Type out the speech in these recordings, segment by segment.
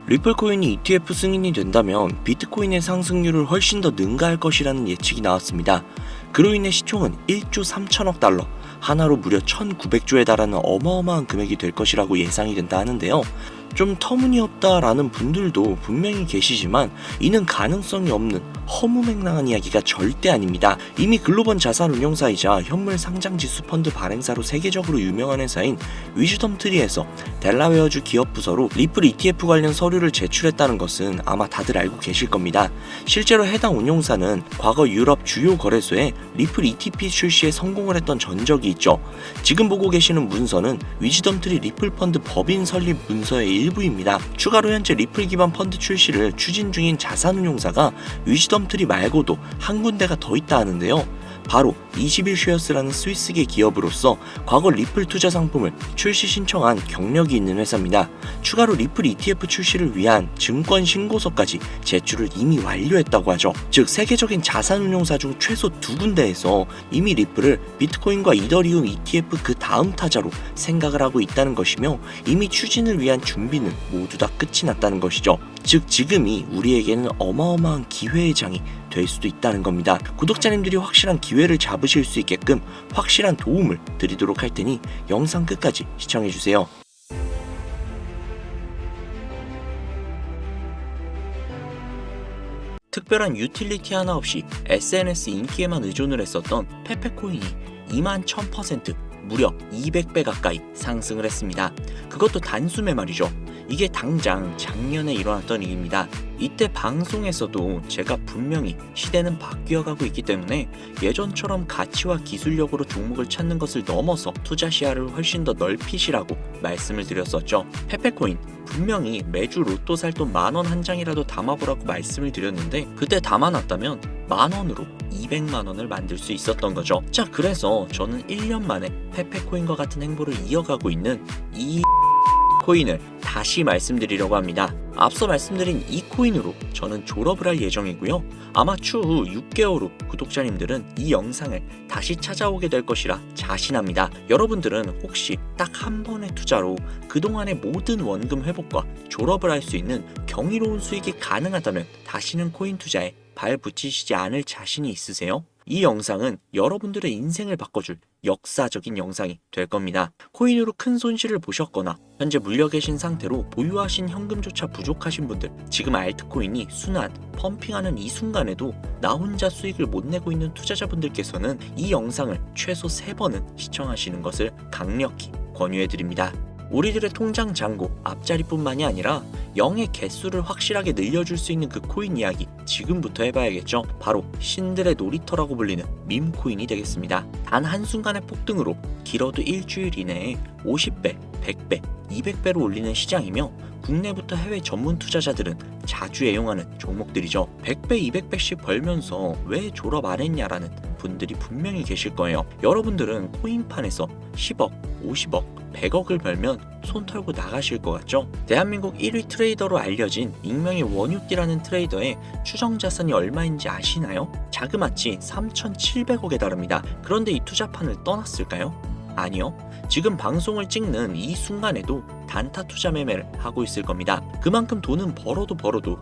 리플 코인이 ETF 승인이 된다면 비트코인의 상승률을 훨씬 더 능가할 것이라는 예측이 나왔습니다. 그로 인해 시총은 1조 3천억 달러, 하나로 무려 1900조에 달하는 어마어마한 금액이 될 것이라고 예상이 된다 하는데요. 좀 터무니없다라는 분들도 분명히 계시지만 이는 가능성이 없는 허무맹랑한 이야기가 절대 아닙니다. 이미 글로벌 자산 운용사이자 현물 상장지수 펀드 발행사로 세계적으로 유명한 회사인 위즈덤트리에서 델라웨어주 기업 부서로 리플 ETF 관련 서류를 제출했다는 것은 아마 다들 알고 계실 겁니다. 실제로 해당 운용사는 과거 유럽 주요 거래소에 리플 ETP 출시에 성공을 했던 전적이 있죠. 지금 보고 계시는 문서는 위즈덤트리 리플 펀드 법인 설립 문서의 일부입니다. 추가로 현재 리플 기반 펀드 출시를 추진 중인 자산운용사가 위즈덤트리 말고도 한 군데가 더 있다 하는데요. 바로 21쉐어스라는 스위스계 기업으로서 과거 리플 투자 상품을 출시 신청한 경력이 있는 회사입니다. 추가로 리플 ETF 출시를 위한 증권 신고서까지 제출을 이미 완료했다고 하죠. 즉 세계적인 자산운용사 중 최소 2군데에서 이미 리플을 비트코인과 이더리움 ETF 그 다음 타자로 생각을 하고 있다는 것이며 이미 추진을 위한 준비는 모두 다 끝이 났다는 것이죠. 즉 지금이 우리에게는 어마어마한 기회의 장이 될 수도 있다는 겁니다. 구독자님들이 확실한 기회를 잡으실 수 있게끔 확실한 도움을 드리도록 할 테니 영상 끝까지 시청해주세요. 특별한 유틸리티 하나 없이 SNS 인기에만 의존을 했었던 페페코인이 21,000% 무려 200배 가까이 상승을 했습니다. 그것도 단숨에 말이죠. 이게 당장 작년에 일어났던 일입니다. 이때 방송에서도 제가 분명히 시대는 바뀌어가고 있기 때문에 예전처럼 가치와 기술력으로 종목을 찾는 것을 넘어서 투자 시야를 훨씬 더 넓히시라고 말씀을 드렸었죠. 페페코인 분명히 매주 로또 살 돈 10,000원 한 장이라도 담아보라고 말씀을 드렸는데 그때 담아놨다면 10,000원으로 200만원을 만들 수 있었던 거죠. 자, 그래서 저는 1년 만에 페페코인과 같은 행보를 이어가고 있는 이 코인을 다시 말씀드리려고 합니다. 앞서 말씀드린 이 코인으로 저는 졸업을 할 예정이고요. 아마 추후 6개월 후 구독자님들은 이 영상을 다시 찾아오게 될 것이라 자신합니다. 여러분들은 혹시 딱 한 번의 투자로 그동안의 모든 원금 회복과 졸업을 할 수 있는 경이로운 수익이 가능하다면 다시는 코인 투자에 발 붙이시지 않을 자신이 있으세요? 이 영상은 여러분들의 인생을 바꿔줄 역사적인 영상이 될 겁니다. 코인으로 큰 손실을 보셨거나 현재 물려 계신 상태로 보유하신 현금조차 부족하신 분들, 지금 알트코인이 순환, 펌핑하는 이 순간에도 나 혼자 수익을 못 내고 있는 투자자분들께서는 이 영상을 최소 3번은 시청하시는 것을 강력히 권유해드립니다. 우리들의 통장 잔고 앞자리뿐만이 아니라 0의 개수를 확실하게 늘려줄 수 있는 그 코인 이야기 지금부터 해봐야겠죠. 바로 신들의 놀이터라고 불리는 밈코인이 되겠습니다. 단 한순간의 폭등으로 길어도 일주일 이내에 50배, 100배, 200배로 올리는 시장이며 국내부터 해외 전문 투자자들은 자주 애용하는 종목들이죠. 100배, 200배씩 벌면서 왜 졸업 안 했냐라는 분들이 분명히 계실 거예요. 여러분들은 코인판에서 10억, 50억, 100억을 벌면 손 털고 나가실 것 같죠? 대한민국 1위 트레이더로 알려진 익명의 원유띠라는 트레이더의 추정 자산이 얼마인지 아시나요? 자그마치 3,700억에 달합니다. 그런데 이 투자판을 떠났을까요? 아니요. 지금 방송을 찍는 이 순간에도 단타 투자 매매를 하고 있을 겁니다. 그만큼 돈은 벌어도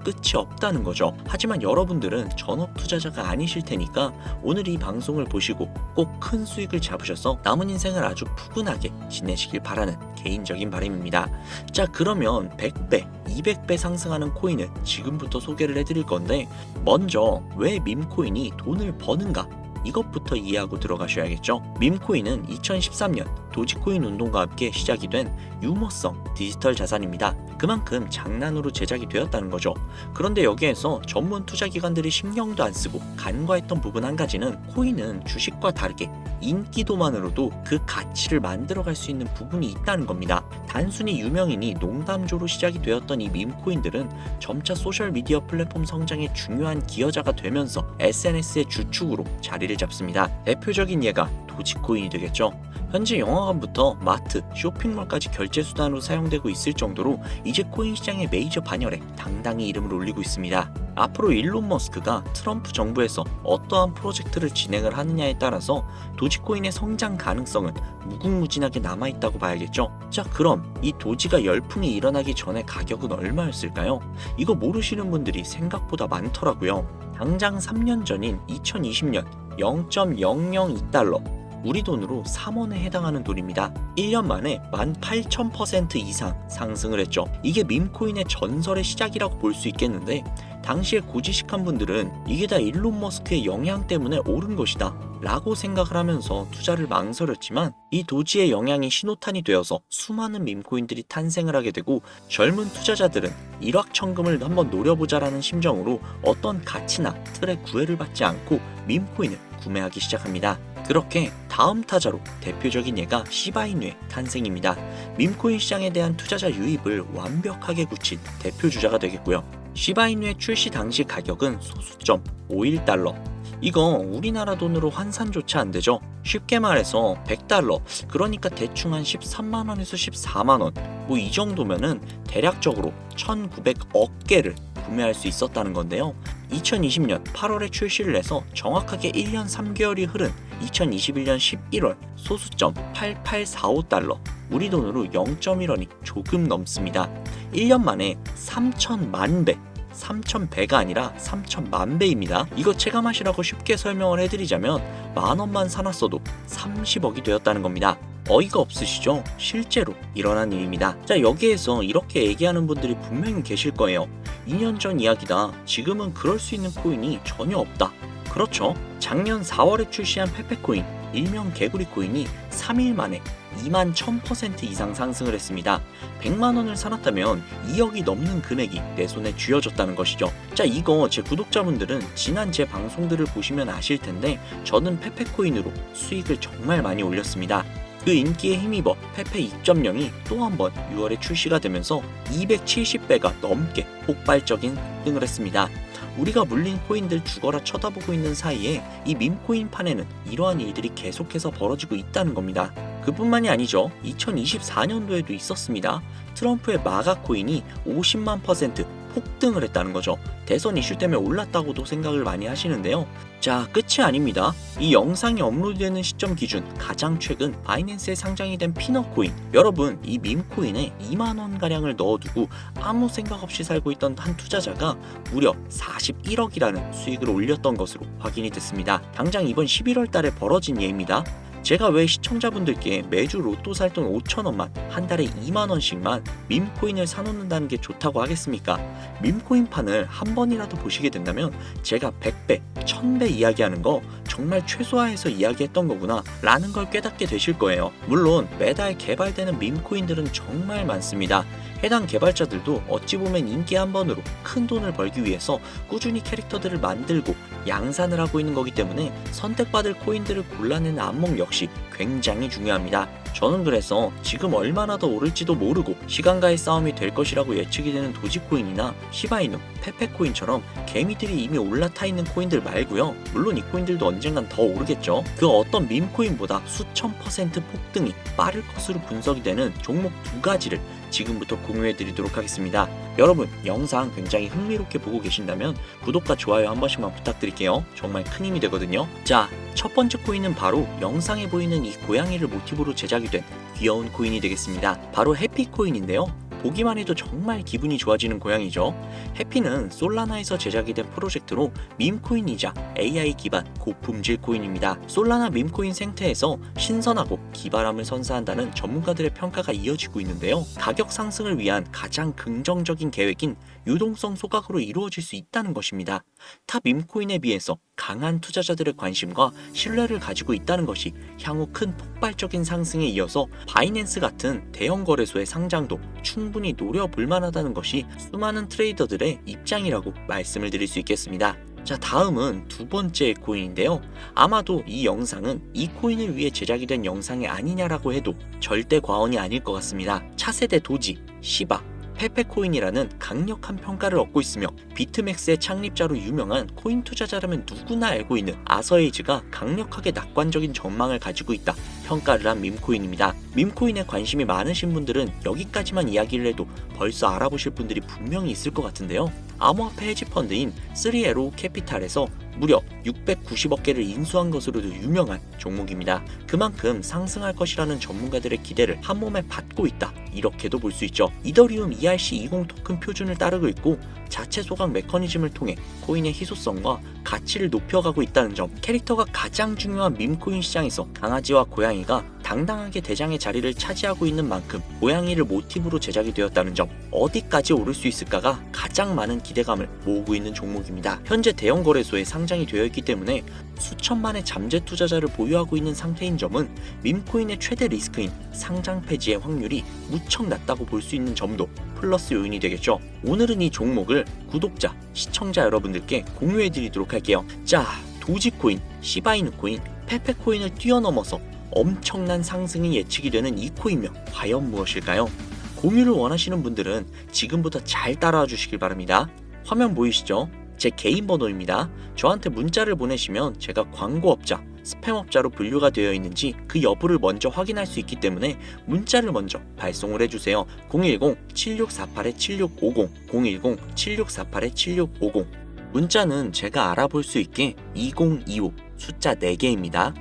끝이 없다는 거죠. 하지만 여러분들은 전업 투자자가 아니실 테니까 오늘 이 방송을 보시고 꼭 큰 수익을 잡으셔서 남은 인생을 아주 푸근하게 지내시길 바라는 개인적인 바람입니다. 자, 그러면 100배, 200배 상승하는 코인을 지금부터 소개를 해드릴 건데 먼저 왜 밈코인이 돈을 버는가? 이것부터 이해하고 들어가셔야겠죠. 밈코인은 2013년 도지코인 운동과 함께 시작이 된 유머성 디지털 자산입니다. 그만큼 장난으로 제작이 되었다는 거죠. 그런데 여기에서 전문 투자 기관들이 신경도 안 쓰고 간과했던 부분 한 가지는 코인은 주식과 다르게 인기도만으로도 그 가치를 만들어갈 수 있는 부분이 있다는 겁니다. 단순히 유명인이 농담조로 시작이 되었던 이 밈코인들은 점차 소셜미디어 플랫폼 성장의 중요한 기여자가 되면서 SNS의 주축으로 자리를 잡습니다. 대표적인 예가 도지코인이 되겠죠. 현재 영화관부터 마트, 쇼핑몰까지 결제 수단으로 사용되고 있을 정도로 이제 코인 시장의 메이저 반열에 당당히 이름을 올리고 있습니다. 앞으로 일론 머스크가 트럼프 정부에서 어떠한 프로젝트를 진행을 하느냐에 따라서 도지코인의 성장 가능성은 무궁무진하게 남아있다고 봐야겠죠. 자, 그럼 이 도지가 열풍이 일어나기 전에 가격은 얼마였을까요? 이거 모르시는 분들이 생각보다 많더라고요. 당장 3년 전인 2020년 0.002달러, 우리 돈으로 3원에 해당하는 돈입니다. 1년 만에 18,000% 이상 상승을 했죠. 이게 밈코인의 전설의 시작이라고 볼 수 있겠는데, 당시에 고지식한 분들은 이게 다 일론 머스크의 영향 때문에 오른 것이다 라고 생각을 하면서 투자를 망설였지만, 이 도지의 영향이 신호탄이 되어서 수많은 밈코인들이 탄생을 하게 되고, 젊은 투자자들은 일확천금을 한번 노려보자라는 심정으로 어떤 가치나 틀의 구애를 받지 않고 밈코인을 구매하기 시작합니다. 그렇게 다음 타자로 대표적인 예가 시바이누의 탄생입니다. 밈코인 시장에 대한 투자자 유입을 완벽하게 굳힌 대표 주자가 되겠고요. 시바이누의 출시 당시 가격은 소수점 51달러. 이거 우리나라 돈으로 환산조차 안 되죠. 쉽게 말해서 100달러, 그러니까 대충 한 13만원에서 14만원, 뭐 이 정도면은 대략적으로 1900억 개를 구매할 수 있었다는 건데요. 2020년 8월에 출시를 해서 정확하게 1년 3개월이 흐른 2021년 11월 소수점 8845달러, 우리 돈으로 0.1원이 조금 넘습니다. 1년 만에 3천만 배, 3,100배가 아니라 3천만 배입니다. 이거 체감하시라고 쉽게 설명을 해드리자면 만원만 사놨어도 30억이 되었다는 겁니다. 어이가 없으시죠? 실제로 일어난 일입니다. 자, 여기에서 이렇게 얘기하는 분들이 분명히 계실 거예요. 2년 전 이야기다. 지금은 그럴 수 있는 코인이 전혀 없다. 그렇죠. 작년 4월에 출시한 페페코인, 일명 개구리 코인이 3일 만에 21,000% 이상 상승을 했습니다. 100만원을 사놨다면 2억이 넘는 금액이 내 손에 쥐어졌다는 것이죠. 자, 이거 제 구독자분들은 지난 제 방송들을 보시면 아실 텐데, 저는 페페코인으로 수익을 정말 많이 올렸습니다. 그 인기에 힘입어 페페 2.0이 또 한 번 6월에 출시가 되면서 270배가 넘게 폭발적인 급등을 했습니다. 우리가 물린 코인들 죽어라 쳐다보고 있는 사이에 이 밈코인판에는 이러한 일들이 계속해서 벌어지고 있다는 겁니다. 그뿐만이 아니죠. 2024년도에도 있었습니다. 트럼프의 마가 코인이 50만% 폭등을 했다는 거죠. 대선 이슈 때문에 올랐다고도 생각을 많이 하시는데요. 자, 끝이 아닙니다. 이 영상이 업로드되는 시점 기준 가장 최근 바이낸스에 상장이 된 피넛코인, 여러분 이 밈코인에 2만원가량을 넣어두고 아무 생각 없이 살고 있던 한 투자자가 무려 41억이라는 수익을 올렸던 것으로 확인이 됐습니다. 당장 이번 11월 달에 벌어진 예입니다. 제가 왜 시청자분들께 매주 로또 살 돈 5천원만, 한 달에 2만원씩만 밈코인을 사놓는다는 게 좋다고 하겠습니까? 밈코인판을 한 번이라도 보시게 된다면 제가 100배, 1000배 이야기하는 거 정말 최소화해서 이야기했던 거구나 라는 걸 깨닫게 되실 거예요. 물론 매달 개발되는 밈코인들은 정말 많습니다. 해당 개발자들도 어찌 보면 인기 한 번으로 큰 돈을 벌기 위해서 꾸준히 캐릭터들을 만들고 양산을 하고 있는 거기 때문에 선택받을 코인들을 골라내는 안목 역시 굉장히 중요합니다. 저는 그래서 지금 얼마나 더 오를지도 모르고 시간과의 싸움이 될 것이라고 예측이 되는 도지코인이나 시바이누, 페페코인처럼 개미들이 이미 올라타 있는 코인들 말고요. 물론 이 코인들도 언젠간 더 오르겠죠. 그 어떤 밈코인보다 수천 퍼센트 폭등이 빠를 것으로 분석이 되는 종목 두 가지를 지금부터 공유해드리도록 하겠습니다. 여러분, 영상 굉장히 흥미롭게 보고 계신다면 구독과 좋아요 한 번씩만 부탁드릴게요. 정말 큰 힘이 되거든요. 자, 첫 번째 코인은 바로 영상에 보이는 이 고양이를 모티브로 제작이 된 귀여운 코인이 되겠습니다. 바로 해피코인인데요. 보기만 해도 정말 기분이 좋아지는 고양이죠. 해피는 솔라나에서 제작이 된 프로젝트로 밈코인이자 AI 기반 고품질 코인입니다. 솔라나 밈코인 생태에서 신선하고 기발함을 선사한다는 전문가들의 평가가 이어지고 있는데요. 가격 상승을 위한 가장 긍정적인 계획인 유동성 소각으로 이루어질 수 있다는 것입니다. 타 밈코인에 비해서 강한 투자자들의 관심과 신뢰를 가지고 있다는 것이 향후 큰 폭발적인 상승에 이어서 바이낸스 같은 대형 거래소의 상장도 충분히 노려볼 만하다는 것이 수많은 트레이더들의 입장이라고 말씀을 드릴 수 있겠습니다. 자, 다음은 두 번째 코인인데요. 아마도 이 영상은 이 코인을 위해 제작이 된 영상이 아니냐라고 해도 절대 과언이 아닐 것 같습니다. 차세대 도지, 시바, 페페코인이라는 강력한 평가를 얻고 있으며 비트맥스의 창립자로 유명한 코인 투자자라면 누구나 알고 있는 아서에이즈가 강력하게 낙관적인 전망을 가지고 있다 평가를 한 밈코인입니다. 밈코인에 관심이 많으신 분들은 여기까지만 이야기를 해도 벌써 알아보실 분들이 분명히 있을 것 같은데요. 암호화폐 헤지펀드인 3에로 캐피탈에서 무려 690억 개를 인수한 것으로도 유명한 종목입니다. 그만큼 상승할 것이라는 전문가들의 기대를 한몸에 받고 있다, 이렇게도 볼 수 있죠. 이더리움 ERC20 토큰 표준을 따르고 있고 자체 소각 메커니즘을 통해 코인의 희소성과 가치를 높여가고 있다는 점, 캐릭터가 가장 중요한 밈코인 시장에서 강아지와 고양이가 당당하게 대장의 자리를 차지하고 있는 만큼 고양이를 모티브로 제작이 되었다는 점, 어디까지 오를 수 있을까가 가장 많은 기대감을 모으고 있는 종목입니다. 현재 대형 거래소에 상장이 되어 있기 때문에 수천만의 잠재 투자자를 보유하고 있는 상태인 점은 밈코인의 최대 리스크인 상장 폐지의 확률이 무척 낮다고 볼 수 있는 점도 플러스 요인이 되겠죠. 오늘은 이 종목을 구독자, 시청자 여러분들께 공유해 드리도록 할게요. 자, 도지코인, 시바이누코인, 페페코인을 뛰어넘어서 엄청난 상승이 예측이 되는 이 코인명 과연 무엇일까요? 공유를 원하시는 분들은 지금부터 잘 따라와 주시길 바랍니다. 화면 보이시죠? 제 개인 번호입니다. 저한테 문자를 보내시면 제가 광고업자, 스팸업자로 분류가 되어 있는지 그 여부를 먼저 확인할 수 있기 때문에 문자를 먼저 발송을 해주세요. 010-7648-7650 010-7648-7650 문자는 제가 알아볼 수 있게 2025 숫자 4개입니다.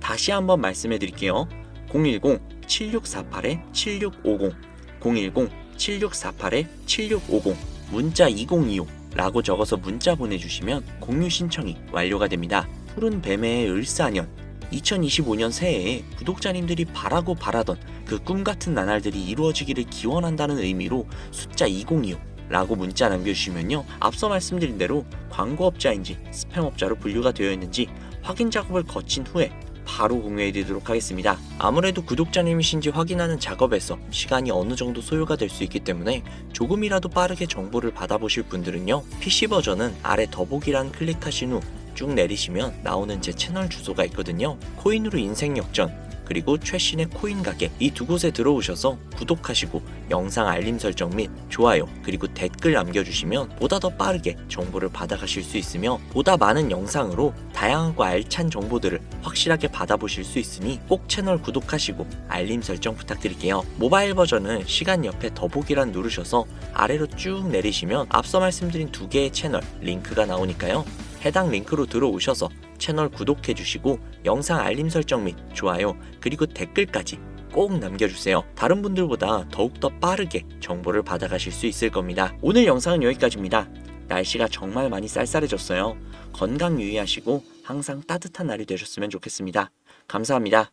다시 한번 말씀해 드릴게요. 010-7648-7650 010-7648-7650 문자 2025 라고 적어서 문자 보내주시면 공유 신청이 완료가 됩니다. 푸른 뱀의 을사년 2025년 새해에 구독자님들이 바라고 바라던 그 꿈같은 나날들이 이루어지기를 기원한다는 의미로 숫자 2025 라고 문자 남겨주시면요, 앞서 말씀드린 대로 광고업자인지 스팸업자로 분류가 되어 있는지 확인 작업을 거친 후에 바로 공유해드리도록 하겠습니다. 아무래도 구독자님이신지 확인하는 작업에서 시간이 어느 정도 소요가 될 수 있기 때문에 조금이라도 빠르게 정보를 받아보실 분들은요, PC 버전은 아래 더보기란 클릭하신 후 쭉 내리시면 나오는 제 채널 주소가 있거든요. 코인으로 인생 역전, 그리고 최신의 코인 가게, 이 두 곳에 들어오셔서 구독하시고 영상 알림 설정 및 좋아요, 그리고 댓글 남겨주시면 보다 더 빠르게 정보를 받아가실 수 있으며 보다 많은 영상으로 다양하고 알찬 정보들을 확실하게 받아보실 수 있으니 꼭 채널 구독하시고 알림 설정 부탁드릴게요. 모바일 버전은 시간 옆에 더보기란 누르셔서 아래로 쭉 내리시면 앞서 말씀드린 두 개의 채널 링크가 나오니까요, 해당 링크로 들어오셔서 채널 구독해주시고 영상 알림 설정 및 좋아요, 그리고 댓글까지 꼭 남겨주세요. 다른 분들보다 더욱더 빠르게 정보를 받아가실 수 있을 겁니다. 오늘 영상은 여기까지입니다. 날씨가 정말 많이 쌀쌀해졌어요. 건강 유의하시고 항상 따뜻한 날이 되셨으면 좋겠습니다. 감사합니다.